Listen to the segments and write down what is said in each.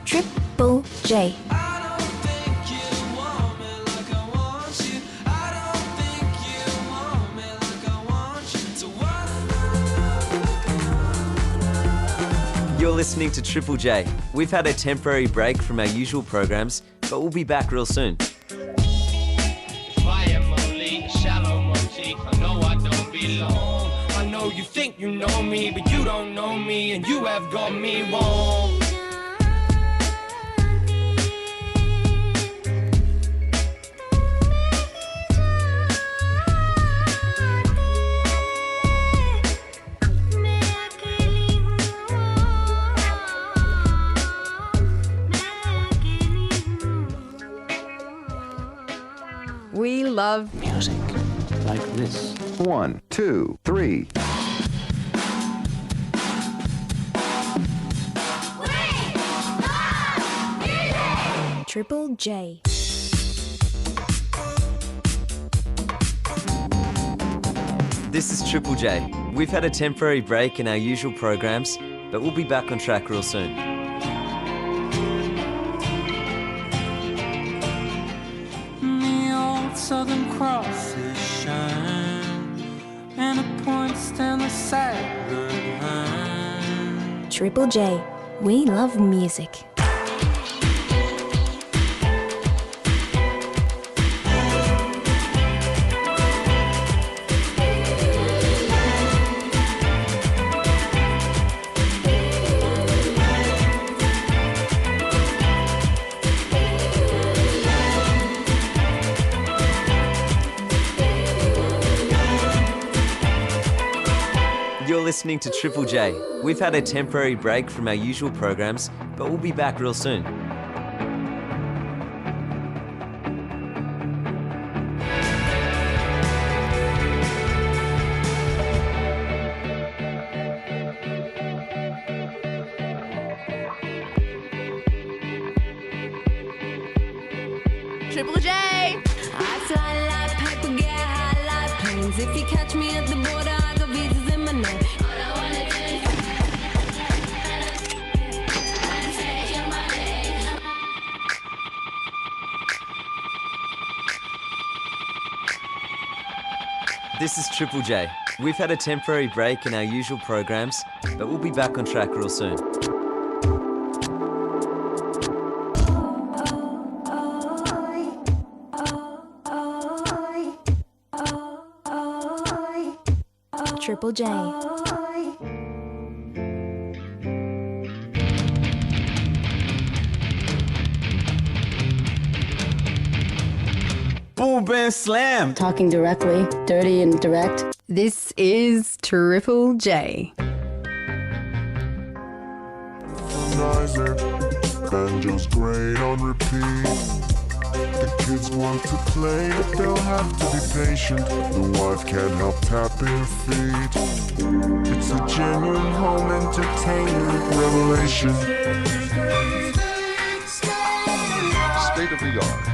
Triple J. You're listening to Triple J. We've had a temporary break from our usual programs, but we'll be back real soon. I know you think you know me, but you don't know me, and you have got me wrong. We love music like this. 1, 2, 3. Triple J. This is Triple J. We've had a temporary break in our usual programs, but we'll be back on track real soon. The old Southern Cross is shine, and it points down the sideline. Triple J. We love music. You're listening to Triple J. We've had a temporary break from our usual programs, but we'll be back real soon. Triple J. I fly like paper, get high like planes. If you catch me at the border, I got visas in my name. All I wanna do is say my name. This is Triple J. We've had a temporary break in our usual programs, but we'll be back on track real soon. Triple J. Boom, bam, slam. Talking directly, dirty and direct. This is Triple J. Banjo's great on repeat. The kids want to play, but they'll have to be patient. The wife can't help tapping feet. It's a genuine home entertainment revelation. State of the art.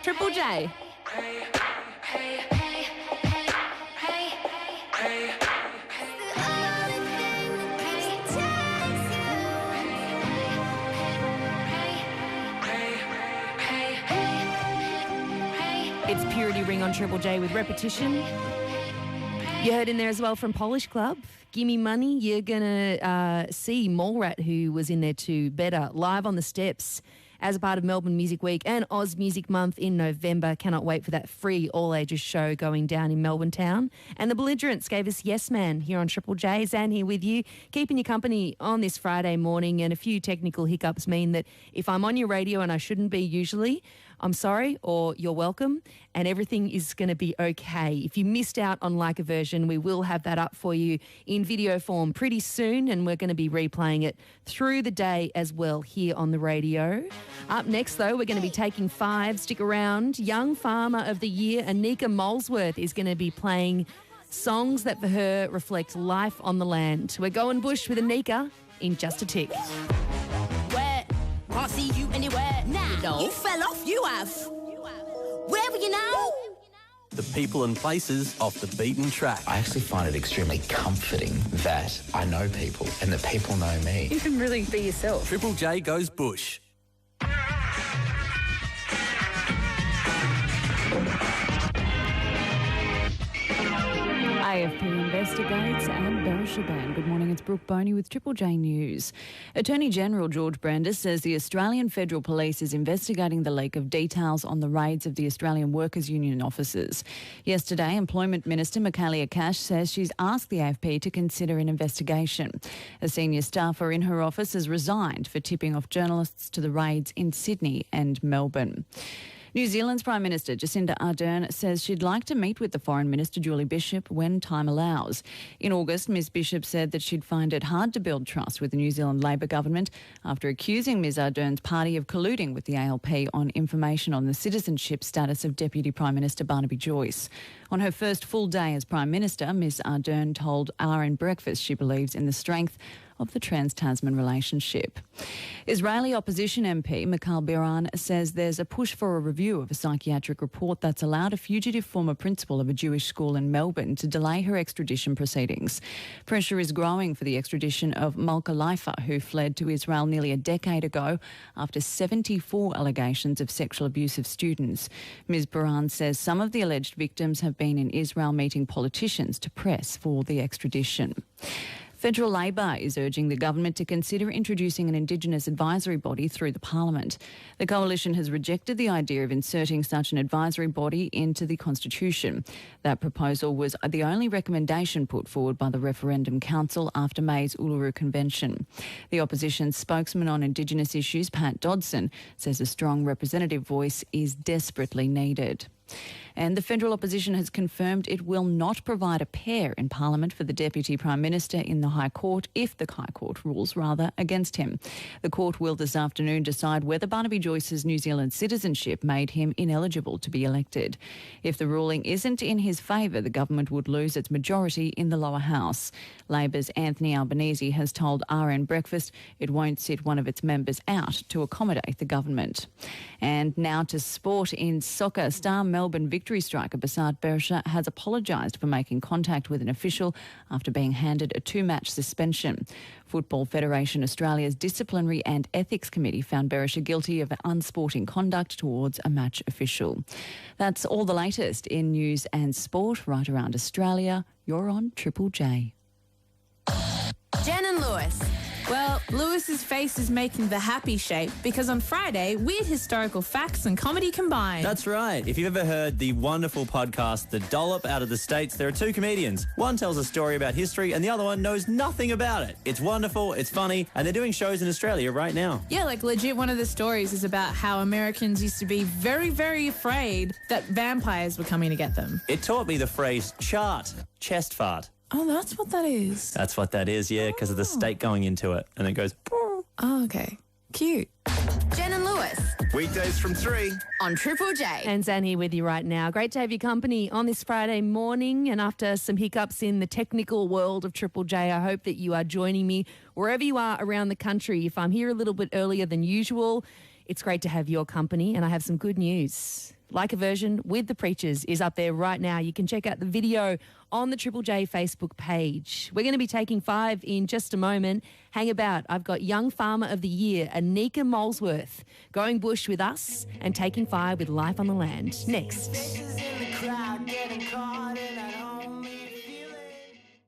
Triple J. It's Purity Ring on Triple J with Repetition. You heard in there as well from Polish Club. Gimme Money. You're going to see Mallrat, who was in there too, Better, live on the steps as a part of Melbourne Music Week and Oz Music Month in November. Cannot wait for that free all-ages show going down in Melbourne town. And the Belligerents gave us Yes Man here on Triple J. Zan here with you, keeping you company on this Friday morning, and a few technical hiccups mean that if I'm on your radio, and I shouldn't be usually, I'm sorry or you're welcome, and everything is going to be okay. If you missed out on Like a Version, we will have that up for you in video form pretty soon, and we're going to be replaying it through the day as well here on the radio. Up next, though, we're going to be taking 5. Stick around. Young Farmer of the Year, Anika Molesworth, is going to be playing songs that for her reflect life on the land. We're going bush with Anika in just a tick. Where? Can't see you anywhere. Nah, you fell off, you have. Where were you now? The people and places off the beaten track. I actually find it extremely comforting that I know people and that people know me. You can really be yourself. Triple J goes bush. AFP investigates and Bereshaban. Good morning, it's Brooke Boney with Triple J News. Attorney General George Brandis says the Australian Federal Police is investigating the leak of details on the raids of the Australian Workers' Union offices. Yesterday, Employment Minister Michaelia Cash says she's asked the AFP to consider an investigation. A senior staffer in her office has resigned for tipping off journalists to the raids in Sydney and Melbourne. New Zealand's Prime Minister Jacinda Ardern says she'd like to meet with the Foreign Minister Julie Bishop when time allows. In August, Ms Bishop said that she'd find it hard to build trust with the New Zealand Labor government after accusing Ms Ardern's party of colluding with the ALP on information on the citizenship status of Deputy Prime Minister Barnaby Joyce. On her first full day as Prime Minister, Ms Ardern told RN Breakfast she believes in the strength of the Trans-Tasman relationship. Israeli opposition MP Mikhail Biran says there's a push for a review of a psychiatric report that's allowed a fugitive former principal of a Jewish school in Melbourne to delay her extradition proceedings. Pressure is growing for the extradition of Malka Leifer, who fled to Israel nearly a decade ago after 74 allegations of sexual abuse of students. Ms Biran says some of the alleged victims have been in Israel meeting politicians to press for the extradition. Federal Labor is urging the government to consider introducing an Indigenous advisory body through the Parliament. The coalition has rejected the idea of inserting such an advisory body into the Constitution. That proposal was the only recommendation put forward by the Referendum Council after May's Uluru Convention. The opposition's spokesman on Indigenous issues, Pat Dodson, says a strong representative voice is desperately needed. And the federal opposition has confirmed it will not provide a pair in Parliament for the Deputy Prime Minister in the High Court if the High Court rules against him. The court will this afternoon decide whether Barnaby Joyce's New Zealand citizenship made him ineligible to be elected. If the ruling isn't in his favour, the government would lose its majority in the lower house. Labor's Anthony Albanese has told RN Breakfast it won't sit one of its members out to accommodate the government. And now to sport. In soccer, star Melbourne victory striker Basat Berisha has apologised for making contact with an official after being handed a 2-match suspension. Football Federation Australia's Disciplinary and Ethics Committee found Berisha guilty of unsporting conduct towards a match official. That's all the latest in news and sport right around Australia. You're on Triple J. Jen and Lewis. Well, Lewis's face is making the happy shape because on Friday, weird historical facts and comedy combined. That's right. If you've ever heard the wonderful podcast, The Dollop out of the States, there are 2 comedians. One tells a story about history and the other one knows nothing about it. It's wonderful, it's funny, and they're doing shows in Australia right now. Yeah, like legit one of the stories is about how Americans used to be very, very afraid that vampires were coming to get them. It taught me the phrase chest fart. Oh, that's what that is. That's what that is, yeah, because of the steak going into it. And it goes... Oh, okay. Cute. Jen and Lewis. Weekdays from 3 on Triple J. And Zan here with you right now. Great to have your company on this Friday morning. And after some hiccups in the technical world of Triple J, I hope that you are joining me wherever you are around the country. If I'm here a little bit earlier than usual, it's great to have your company. And I have some good news. Like a Version with the Preachers is up there right now. You can check out the video on the Triple J Facebook page. We're going to be taking 5 in just a moment. Hang about. I've got Young Farmer of the Year, Anika Molesworth, going bush with us and taking 5 with Life on the Land. Next. In the crowd, getting caught in a